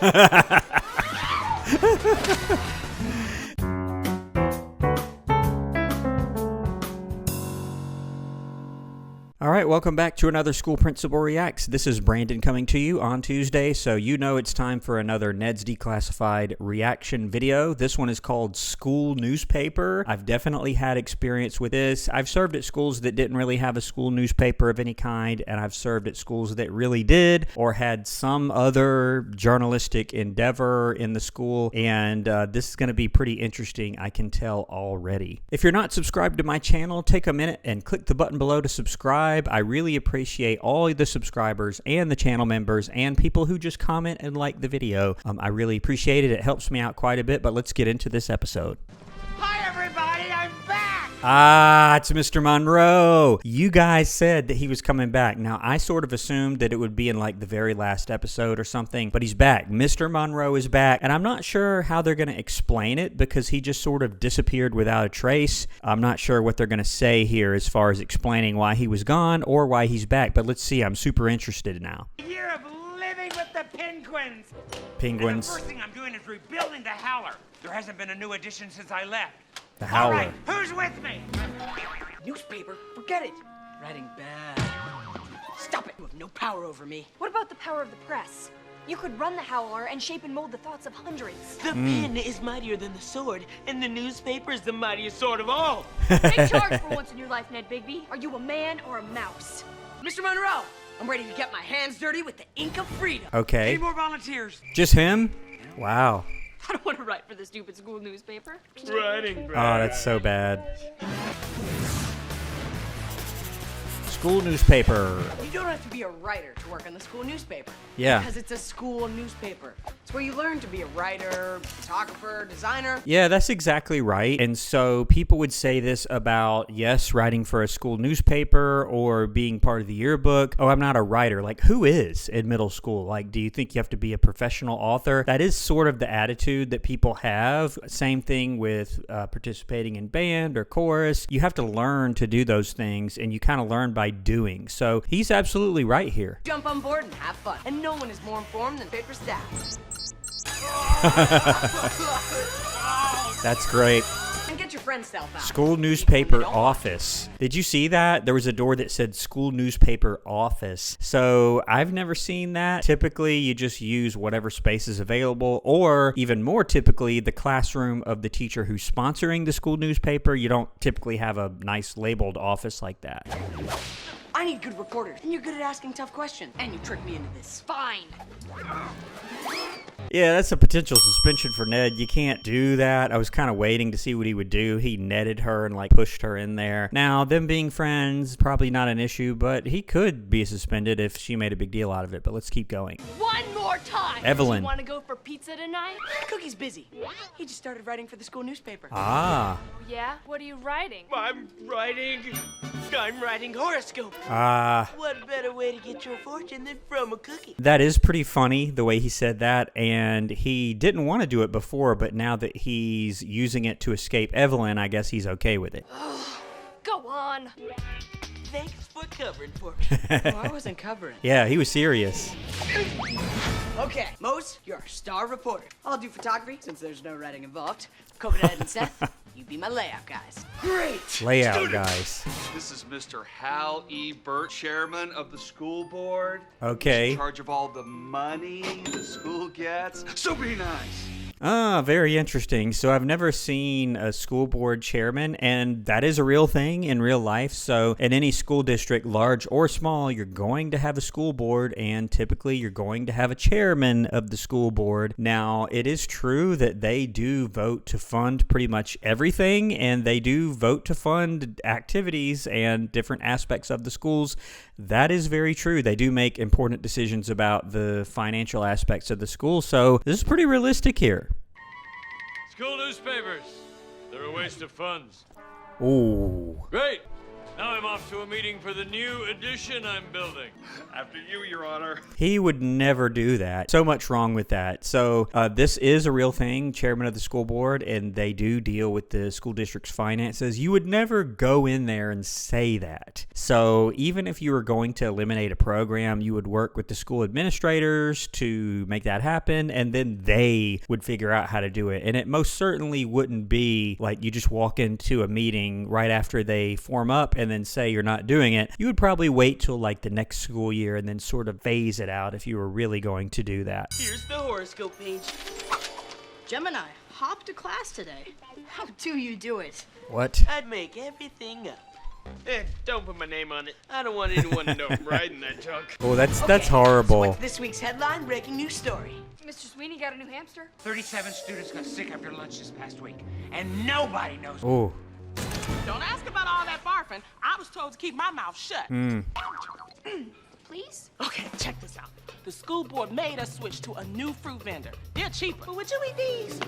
All right, welcome back to another School Principal Reacts. This is Brandon coming to you on Tuesday, so you know it's time for another Ned's Declassified reaction video. This one is called School Newspaper. I've definitely had experience with this. I've served at schools that didn't really have a school newspaper of any kind, and I've served at schools that really did or had some other journalistic endeavor in the school, and this is going to be pretty interesting, I can tell already. If you're not subscribed to my channel, take a minute and click the button below to subscribe. I really appreciate all the subscribers and the channel members and people who just comment and like the video. I really appreciate it. It helps me out quite a bit, but let's get into this episode. Hi, everybody. I'm back. Ah, it's Mr. Monroe. You guys said that he was coming back. Now, I sort of assumed that it would be in like the very last episode or something, but he's back. Mr. Monroe is back, and I'm not sure how they're going to explain it because he just sort of disappeared without a trace. I'm not sure what they're going to say here as far as explaining why he was gone or why he's back, but let's see. I'm super interested now. A year of living with the penguins. Penguins. And the first thing I'm doing is rebuilding the howler. There hasn't been a new edition since I left. The howler. All right, who's with me? Newspaper? Forget it. Writing bad. Stop it. You have no power over me. What about the power of the press? You could run the howler and shape and mold the thoughts of hundreds. The pen is mightier than the sword, and the newspaper is the mightiest sword of all. Take charge for once in your life, Ned Bigby. Are you a man or a mouse? Mr. Monroe, I'm ready to get my hands dirty with the ink of freedom. Okay. Need more volunteers. Just him? Wow. I don't want to write for the stupid school newspaper. Writing Oh, that's so bad. School newspaper. You don't have to be a writer to work on the school newspaper. Yeah. Because it's a school newspaper. It's where you learn to be a writer, photographer, designer. Yeah, that's exactly right. And so people would say this about, yes, writing for a school newspaper or being part of the yearbook. Oh, I'm not a writer. Like, who is in middle school? Like, do you think you have to be a professional author? That is sort of the attitude that people have. Same thing with participating in band or chorus. You have to learn to do those things, and you kind of learn by doing. So he's absolutely right here. Jump on board and have fun. And no one is more informed than paper staff. That's great. And get your friend's self out. School newspaper office. Did you see that? There was a door that said school newspaper office. So I've never seen that. Typically, you just use whatever space is available, or even more typically, the classroom of the teacher who's sponsoring the school newspaper. You don't typically have a nice labeled office like that. I need good reporters. And you're good at asking tough questions. And you tricked me into this. Fine. Yeah, that's a potential suspension for Ned. You can't do that. I was kind of waiting to see what he would do. He netted her and like pushed her in there. Now, them being friends, probably not an issue, but he could be suspended if she made a big deal out of it. But let's keep going. One more time. Evelyn. You want to go for pizza tonight? Cookie's busy. He just started writing for the school newspaper. Ah. Yeah? What are you writing? I'm writing horoscope. What better way to get your fortune than from a cookie? That is pretty funny, the way he said that, and he didn't want to do it before, but now that he's using it to escape Evelyn, I guess he's okay with it. Go on. Thanks for covering for me. Oh, I wasn't covering. Yeah, he was serious. Okay, Mose, you're our star reporter. I'll do photography since there's no writing involved. Coconut and Seth, you be my layout guys. Great! Layout guys. This is Mr. Hal E. Burt, chairman of the school board. Okay. In charge of all the money the school gets. So be nice. Ah, very interesting. So I've never seen a school board chairman, and that is a real thing in real life. So in any school district, large or small, you're going to have a school board, and typically you're going to have a chairman of the school board. Now, it is true that they do vote to fund pretty much everything, and they do vote to fund activities and different aspects of the schools. That is very true. They do make important decisions about the financial aspects of the school. So this is pretty realistic here. School newspapers. They're a waste of funds. Ooh. Great. Now I'm off to a meeting for the new addition I'm building. After you, Your Honor. He would never do that. So much wrong with that. So this is a real thing, chairman of the school board, and they do deal with the school district's finances. You would never go in there and say that. So even if you were going to eliminate a program, you would work with the school administrators to make that happen, and then they would figure out how to do it. And it most certainly wouldn't be like you just walk into a meeting right after they form up and then say you're not doing it. You would probably wait till like the next school year and then sort of phase it out if you were really going to do that. Here's the horoscope page. Gemini, hop to class today. How do you do it? What? I'd make everything up. Don't put my name on it. I don't want anyone to know I'm riding that junk. Oh, that's So horrible. what's this week's headline? Breaking news story. Mr. Sweeney got a new hamster? 37 students got sick after lunch this past week, and nobody knows. Oh. Don't ask about all that barfing. I was told to keep my mouth shut. Please? Okay, check this out. The school board made us switch to a new fruit vendor. They're cheaper. But would you eat these?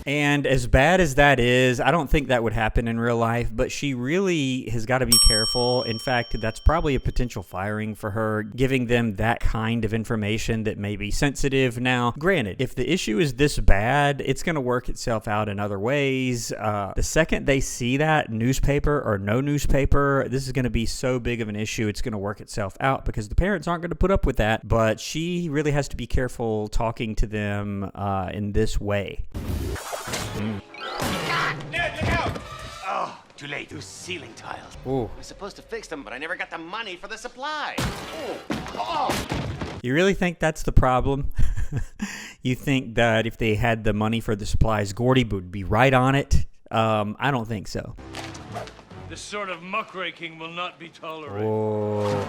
And as bad as that is, I don't think that would happen in real life, but she really has got to be careful. In fact, that's probably a potential firing for her, giving them that kind of information that may be sensitive. Now, granted, if the issue is this bad, it's going to work itself out in other ways. The second they see that, newspaper or no newspaper, this is going to be so big of an issue, it's going to work itself out because the parents aren't going to put up with that. But she really has to be careful talking to them in this way. Ned, look out! Oh, too late. Those ceiling tiles. Ooh. I was supposed to fix them, but I never got the money for the supply. You really think that's the problem? You think that if they had the money for the supplies, Gordy would be right on it? I don't think so. This sort of muckraking will not be tolerated. Oh.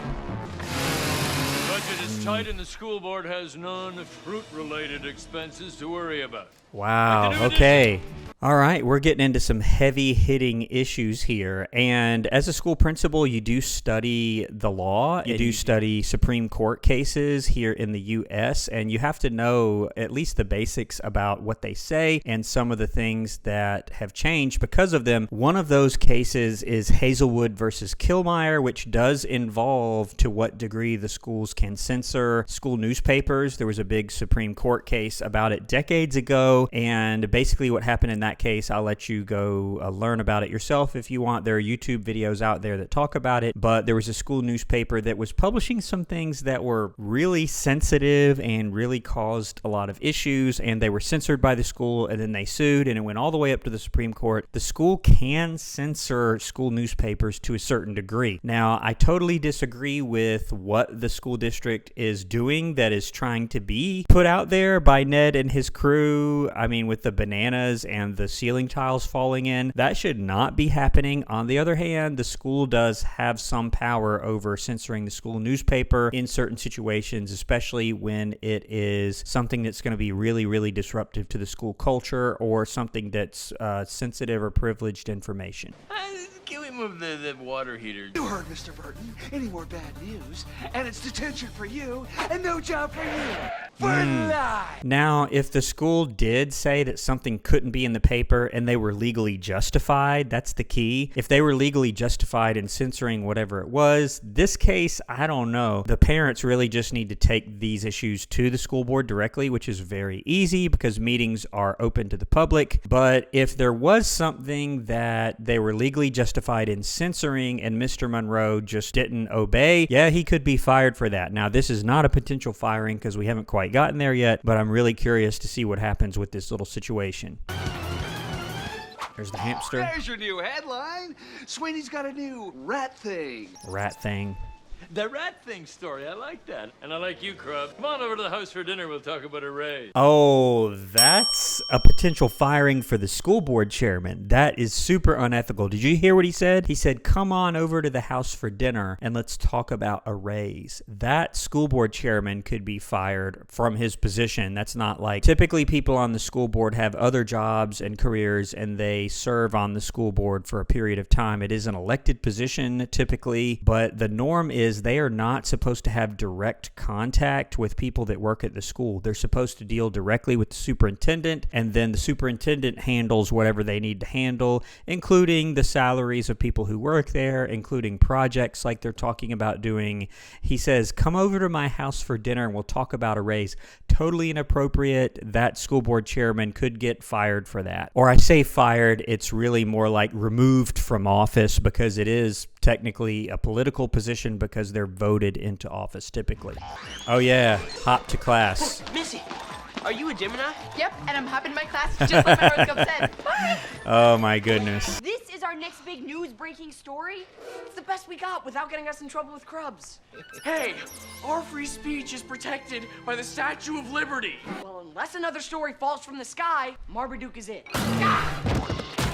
The budget is tight and the school board has non-fruit-related expenses to worry about. Wow, okay. All right, we're getting into some heavy-hitting issues here. And as a school principal, you do study the law. You do study Supreme Court cases here in the U.S., and you have to know at least the basics about what they say and some of the things that have changed because of them. One of those cases is Hazelwood versus Killmeyer, which does involve to what degree the schools can censor school newspapers. There was a big Supreme Court case about it decades ago, and basically what happened in that case, I'll let you go learn about it yourself if you want. There are YouTube videos out there that talk about it, but there was a school newspaper that was publishing some things that were really sensitive and really caused a lot of issues, and they were censored by the school, and then they sued, and it went all the way up to the Supreme Court. The school can censor school newspapers to a certain degree. Now, I totally disagree with what the school district is doing that is trying to be put out there by Ned and his crew. I mean, with the bananas and the ceiling tiles falling in, that should not be happening. On the other hand, the school does have some power over censoring the school newspaper in certain situations, especially when it is something that's going to be really, really disruptive to the school culture or something that's sensitive or privileged information. Can we move the water heater? You heard, Mr. Burton. Any more bad news, and it's detention for you, and no job for you. For life. Now, if the school did say that something couldn't be in the paper and they were legally justified, that's the key. If they were legally justified in censoring whatever it was, this case, I don't know. The parents really just need to take these issues to the school board directly, which is very easy because meetings are open to the public. But if there was something that they were legally justified in censoring and Mr. Monroe just didn't obey, yeah, he could be fired for that. Now, this is not a potential firing because we haven't quite gotten there yet, but I'm really curious to see what happens with this little situation. There's the hamster. There's your new headline. Sweeney's got a new rat thing. Rat thing. The rat thing story, I like that. And I like you, Crub. Come on over to the house for dinner, we'll talk about a raise. Oh, that's a potential firing for the school board chairman. That is super unethical. Did you hear what he said? He said, come on over to the house for dinner and let's talk about a raise. That school board chairman could be fired from his position. That's not like, typically people on the school board have other jobs and careers and they serve on the school board for a period of time. It is an elected position typically, but the norm is is they are not supposed to have direct contact with people that work at the school. They're supposed to deal directly with the superintendent, and then the superintendent handles whatever they need to handle, including the salaries of people who work there, including projects like they're talking about doing. He says, come over to my house for dinner and we'll talk about a raise. Totally inappropriate. That school board chairman could get fired for that. Or I say fired, it's really more like removed from office, because it is technically a political position because they're voted into office typically. Oh yeah, hop to class. Missy, are you a Gemini? Yep, and I'm hopping my class just like my horoscope said. Bye! Oh my goodness. This is our next big news-breaking story. It's the best we got without getting us in trouble with Krubs. Hey, our free speech is protected by the Statue of Liberty. Well, unless another story falls from the sky, Marmaduke is it.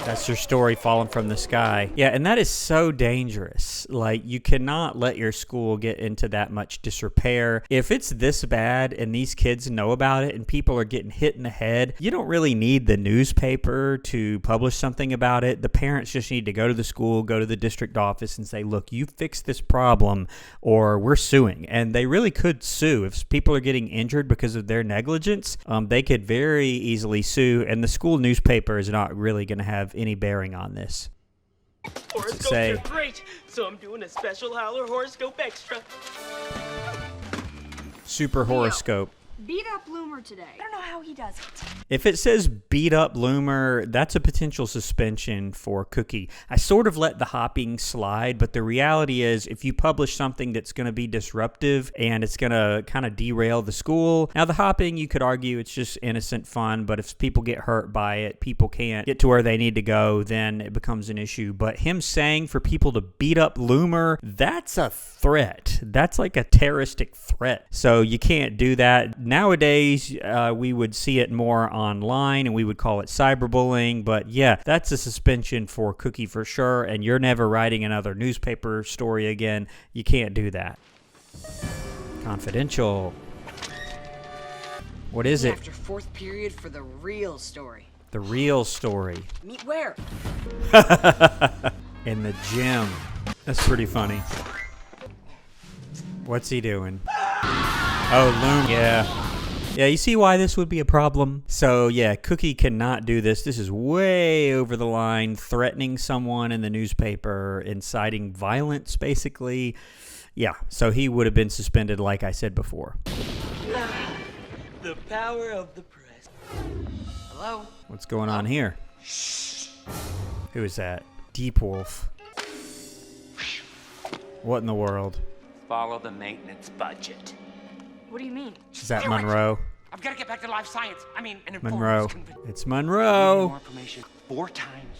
That's your story falling from the sky. Yeah, and that is so dangerous. Like, you cannot let your school get into that much disrepair. If it's this bad and these kids know about it and people are getting hit in the head, you don't really need the newspaper to publish something about it. The parents just need to go to the school, go to the district office and say, look, you fixed this problem or we're suing. And they really could sue. If people are getting injured because of their negligence, they could very easily sue, and the school newspaper is not really going to have any bearing on this. Horoscopes say? are great, so I'm doing a special Howler horoscope extra. Super horoscope. Beat up Loomer today. I don't know how he does it. If it says beat up Loomer, that's a potential suspension for Cookie. I sort of let the hopping slide, but the reality is if you publish something that's going to be disruptive and it's going to kind of derail the school. Now the hopping, you could argue it's just innocent fun, but if people get hurt by it, people can't get to where they need to go, then it becomes an issue. But him saying for people to beat up Loomer, that's a threat. That's like a terroristic threat. So you can't do that. Nowadays, we would see it more online and we would call it cyberbullying. But yeah, that's a suspension for Cookie for sure. And you're never writing another newspaper story again. You can't do that. Confidential. What is it? After fourth period for the real story. The real story. Meet where? In the gym. That's pretty funny. What's he doing? Oh, Loom. Yeah. Yeah, you see why this would be a problem? So, yeah, Cookie cannot do this. This is way over the line, threatening someone in the newspaper, inciting violence, basically. Yeah, so he would have been suspended, like I said before. The power of the press. Hello? What's going on here? Who is that? Deep Wolf. What in the world? Follow the maintenance budget. What do you mean? Is that Monroe? I've got to get back to life science. I mean, an informed Monroe. convinced. It's More Monroe. information 4 times.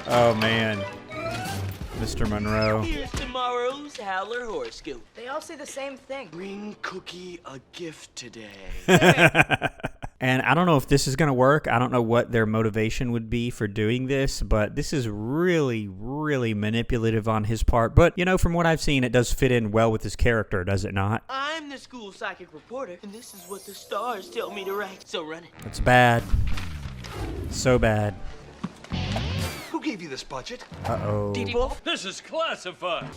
Oh, man. Mr. Monroe. Here's tomorrow's Howler horoscope. They all say the same thing. Bring Cookie a gift today. And I don't know if this is going to work. I don't know what their motivation would be for doing this, but this is really, really manipulative on his part. But, you know, from what I've seen, it does fit in well with his character, does it not? I'm the school psychic reporter, and this is what the stars tell me to write. So run it. It's bad. So bad. Who gave you this budget? Uh-oh. Deep Wolf? This is classified.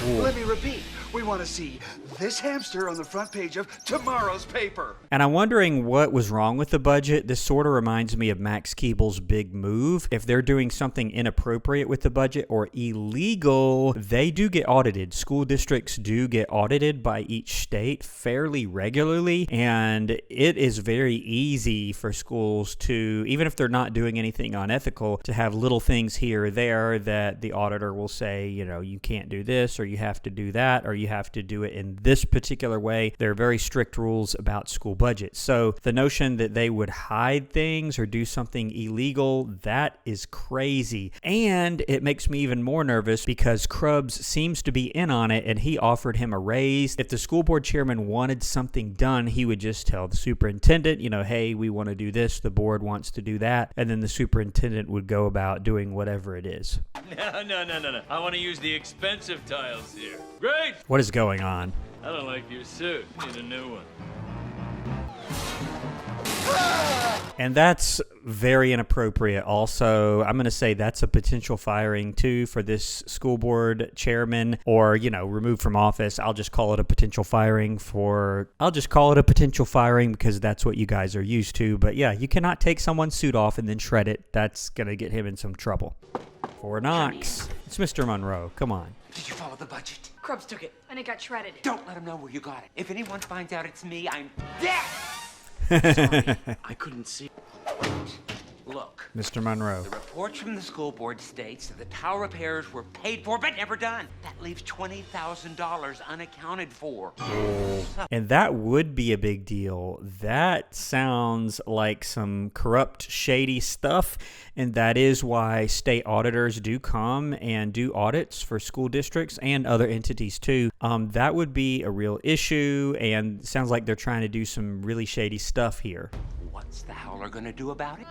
Let me repeat. We want to see this hamster on the front page of tomorrow's paper. And I'm wondering what was wrong with the budget. This sort of reminds me of Max Keeble's big move. If they're doing something inappropriate with the budget or illegal, they do get audited. School districts do get audited by each state fairly regularly. And it is very easy for schools to, even if they're not doing anything unethical, to have little things here or there that the auditor will say, you know, you can't do this, or you have to do that, or you have to do it in this particular way. There are very strict rules about school budgets. So the notion that they would hide things or do something illegal, that is crazy. And it makes me even more nervous because Krubs seems to be in on it, and he offered him a raise. If the school board chairman wanted something done, he would just tell the superintendent, you know, hey, we want to do this, the board wants to do that, and then the superintendent would go about doing whatever it is. No. I want to use the expensive tiles here. Great! What is going on? I don't like your suit. Need a new one. And that's very inappropriate. Also, I'm going to say that's a potential firing too for this school board chairman, or, you know, removed from office. I'll just call it a potential firing because that's what you guys are used to. But yeah, you cannot take someone's suit off and then shred it. That's going to get him in some trouble. Fort Knox. It's Mr. Monroe. Come on. Did you follow the budget? Krebs took it. And it got shredded. Don't let him know where you got it. If anyone finds out it's me, I'm dead! I couldn't see. Look, Mr. Monroe. the reports from the school board states that the tower repairs were paid for but never done. That leaves $20,000 unaccounted for. And that would be a big deal. That sounds like some corrupt, shady stuff. And that is why state auditors do come and do audits for school districts and other entities too. That would be a real issue, and sounds like they're trying to do some really shady stuff here. What's the howler gonna do about it?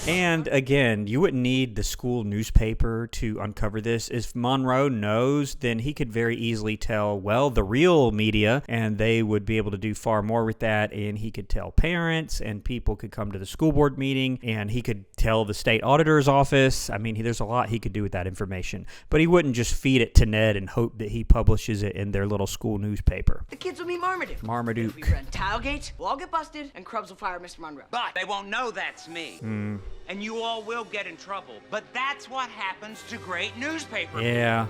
And again, you wouldn't need the school newspaper to uncover this. If Monroe knows, then he could very easily tell, well, the real media, and they would be able to do far more with that. And he could tell parents, and people could come to the school board meeting, and he could tell the state auditor's office. I mean, there's a lot he could do with that information. But he wouldn't just feed it to Ned and hope that he publishes it in their little school newspaper. The kids will meet Marmaduke. Marmaduke. If we run Tilegate, we'll all get busted, and Krebs will fire Mr. Monroe. But they won't know that's me. And you all will get in trouble. But that's what happens to great newspaper. Yeah.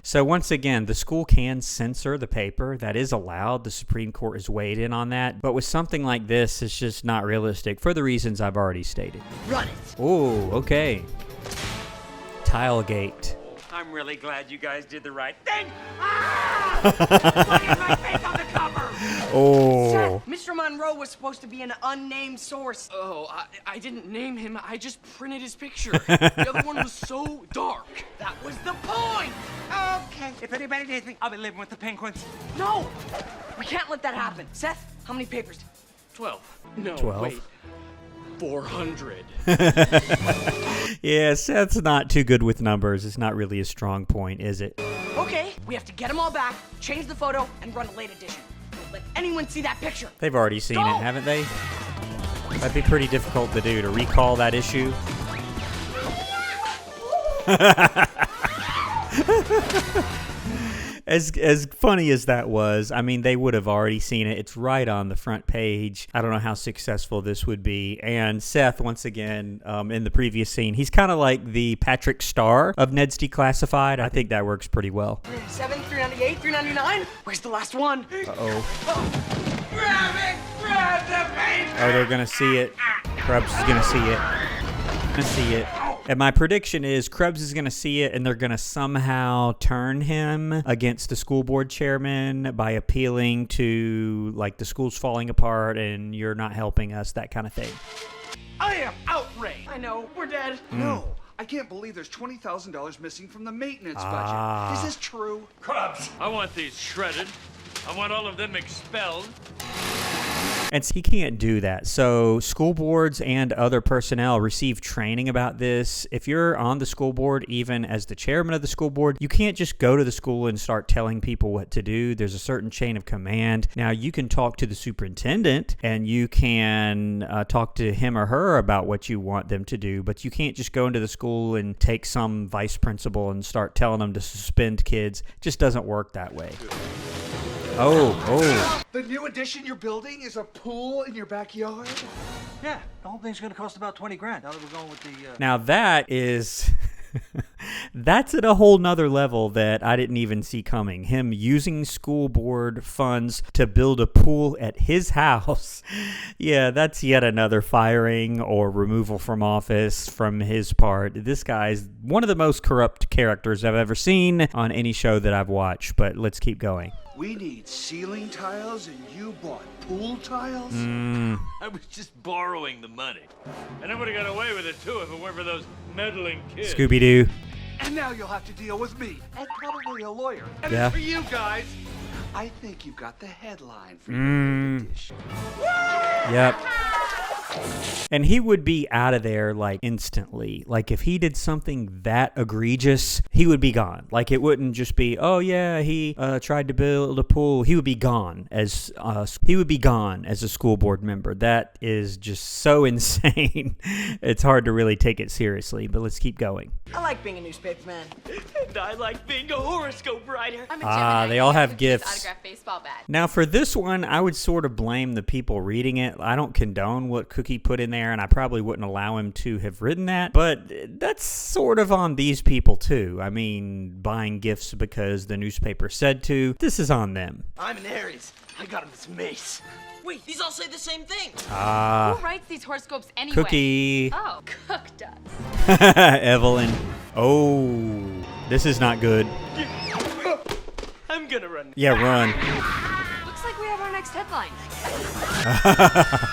So once again, the school can censor the paper. That is allowed. The Supreme Court has weighed in on that. But with something like this, it's just not realistic for the reasons I've already stated. Run it. Oh, okay. Tilegate. I'm really glad you guys did the right thing. Ah! Look at my face on the cover. Oh. Seth, Mr. Monroe was supposed to be an unnamed source. Oh, I didn't name him. I just printed his picture. The other one was so dark. That was the point. Okay. If anybody needs me, I'll be living with the penguins. No, we can't let that happen. Seth, how many papers? 12. No, 12? wait. 400. Yeah, Seth's not too good with numbers. It's not really a strong point, is it? Okay, we have to get them all back, change the photo, and run a late edition. Don't let anyone see that picture. They've already seen Go! it, haven't they? That'd be pretty difficult to do, to recall that issue. As funny as that was, I mean, they would have already seen it. It's right on the front page. I don't know how successful this would be. And Seth, once again, in the previous scene, he's kind of like the Patrick Star of Ned's Declassified. I think that works pretty well. 397, 398, 399. Where's the last one? Uh-oh. Grab it! Grab the paper! Oh, they're going to see it. Krebs is going to see it. Going to see it. And my prediction is Krebs is going to see it, and they're going to somehow turn him against the school board chairman by appealing to, like, the school's falling apart and you're not helping us, that kind of thing. I am outraged. I know, we're dead. No, I can't believe there's $20,000 missing from the maintenance Ah. budget. Is this true? Crubs! I want these shredded. I want all of them expelled. And he can't do that. So school boards and other personnel receive training about this. If you're on the school board, even as the chairman of the school board, you can't just go to the school and start telling people what to do. There's a certain chain of command. Now, you can talk to the superintendent and you can talk to him or her about what you want them to do, but you can't just go into the school and take some vice principal and start telling them to suspend kids. It just doesn't work that way. Oh. The new addition you're building is a pool in your backyard? Yeah, the whole thing's going to cost about 20 grand. Now that we're going with the... Now that is... That's at a whole nother level that I didn't even see coming. Him using school board funds to build a pool at his house. Yeah, that's yet another firing or removal from office from his part. This guy's one of the most corrupt characters I've ever seen on any show that I've watched, but let's keep going. We need ceiling tiles and you bought pool tiles? I was just borrowing the money. And I would have got away with it, too, if it weren't for those meddling kids. Scooby-Doo. And now you'll have to deal with me. And probably a lawyer. And Yeah. it's for you guys. I think you've got the headline for your edition. Yep. And he would be out of there like instantly. Like if he did something that egregious, he would be gone. Like it wouldn't just be, oh yeah, he tried to build a pool. He would be gone as a school board member. That is just so insane. It's hard to really take it seriously, but let's keep going. I like being a newspaper man. And I like being a horoscope writer. I'm a Gemini. They all have Cookie's gifts. Autographed baseball bat. Now for this one, I would sort of blame the people reading it. I don't condone what Cookie put in there, and I probably wouldn't allow him to have written that, but that's sort of on these people too. I mean, buying gifts because the newspaper said to, this is on them. I'm an Aries. I got him this mace. Wait, these all say the same thing. Who writes these horoscopes anyway? Cookie. Oh, Cook does. Evelyn. Oh, this is not good. I'm gonna run. Yeah, run. Looks like we have our next headline.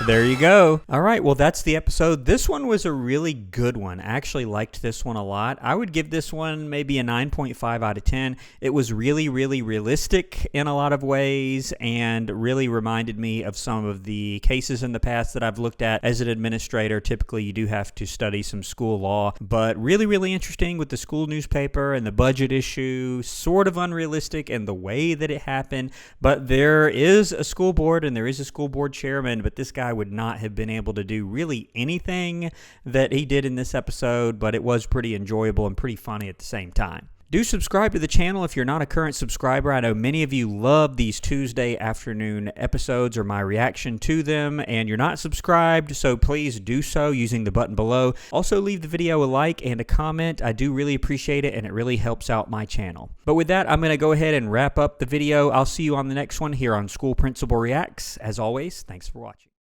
There you go. All right, well, that's the episode. This one was a really good one. I actually liked this one a lot. I would give this one maybe a 9.5 out of 10. It was really, really realistic in a lot of ways and really reminded me of some of the cases in the past that I've looked at. As an administrator, typically you do have to study some school law, but really, really interesting with the school newspaper and the budget issue, sort of unrealistic in the way that it happened, but there is a school board and there is a school board chairman, but this guy would not have been able to do really anything that he did in this episode, but it was pretty enjoyable and pretty funny at the same time. Do subscribe to the channel if you're not a current subscriber. I know many of you love these Tuesday afternoon episodes or my reaction to them, and you're not subscribed, so please do so using the button below. Also, leave the video a like and a comment. I do really appreciate it, and it really helps out my channel. But with that, I'm going to go ahead and wrap up the video. I'll see you on the next one here on School Principal Reacts. As always, thanks for watching.